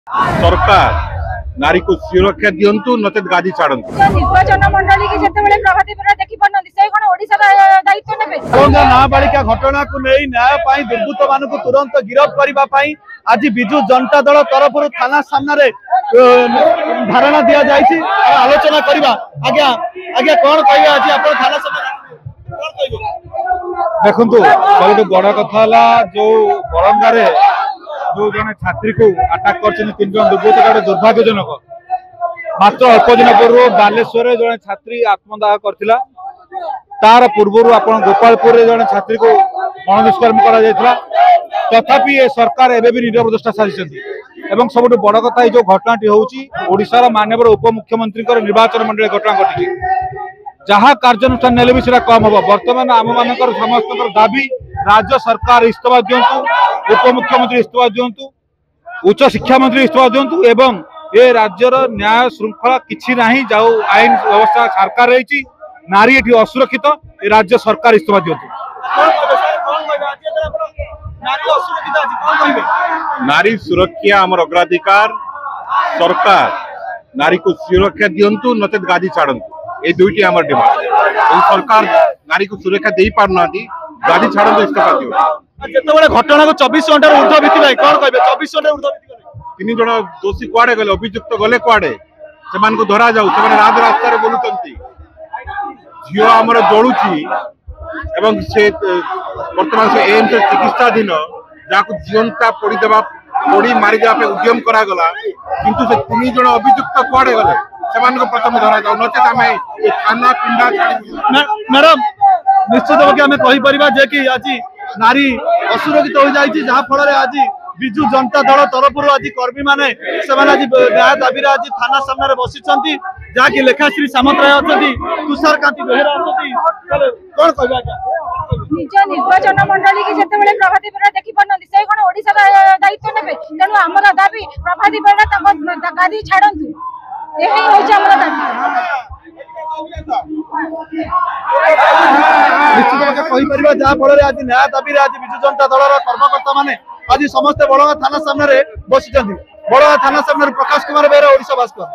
सरकार नारी को सुरक्षा दिंतु नचेत गादी छाड़ू निर्वाचन मंडली की जिते प्रभाती बेहरा देखि पारन से कोन ओडिसा दायित्व नेबे नाबालिका घटना को नहीं न्याय पाई दुर्बृत्त मान तुरंत गिरफ्त करने आज बिजु जनता दल तरफ थाना सामने धारणा दि जाइए आलोचना करवा आज्ञा आज्ञा कौन कहे आज आप थाना सामने देखु बहुत बड़ कथा जो बरंगा जो जने छात्री को अटैक कर तीन जन दुर्बृत्त दुर्भाग्यजनक मात्र अल्प दिन पूर्व बालेश्वर जने छात्री आत्मदाह करथिला तार पूर्व आप गोपालपुर जने छात्री को गण दुष्कर्म करा तथापि ये सरकार एवं भी निरव दृष्टा सारी सब बड़ कथा जो घटनाटी होशार माननीय उपमुख्यमंत्री निर्वाचन मंडल घटना घटी जहाँ कार्यानुष्ठान नेले भी कम हम बर्तमान आम मान समस्त दाबी राज्य सरकार इस्तीफा दिंतु उपमुख्यमंत्री इस्तीफा दिंतु उच्च शिक्षा मंत्री इस्तीफा दिंतु एवं ये राज्यर न्याय श्रृंखला किसी ना जो आईन व्यवस्था सरकार रही नारी ये असुरक्षित ये राज्य सरकार इस्तीफा दिंतु। नारी सुरक्षा आम अग्राधिकार सरकार नारी को सुरक्षा दिंतु नचेत गादी छाड़ू ये दुईटी आम डिमांड सरकार नारी को सुरक्षा दे पारना गादी छाड़ू इस्तीफा दियो घटना को 24 घंटा ऊर्ध्व भित्ति कौन कहे 24 घंटा ऊर्ध्व तीन जन दोषी कुआडे गले अभियुक्त गले कुआडे से धरा जाऊ से राज रास्तार बोलुंट झील आमर जलुची एवं से वर्तमान से एम्स चिकित्साधीन जहाँ जीवंता पोड़ी मारिदेवा उद्यम करागला किंतु से तीन जन अभियुक्त कुआडे गले से प्रथम धरा जाऊ नचेत आम थाना पिंडा मैडम निश्चित भाव आम कहीपर कि आज नारी असुरक्षित हो जाए जहाँ फल आज बिजु जनता दल तरफ आज कर्मी माने आज न्याय दाबी आज थाना सामने बसी जहाँकि लेखाश्री सामंतराय अच्छा तुषारकांति बेहरा अच्छा कौन कह निज निर्वाचन मंडली की जिते प्रभाती बेहरा देखि पारन से कोन ओडिसा दायित्व नेबे तेणु आमर दाबी प्रभाती बेहरा गादी छाड़ू यही होछि आमर दाबी निश्चित कहीपर जहाँ फल आज न्याय दाबी आज बिजु जनता दल कर्मकर्ता माने आज समस्ते बड़गा थाना सामने बसी बड़गा थाना सामने प्रकाश कुमार बेहरा ओडिशा भास्कर।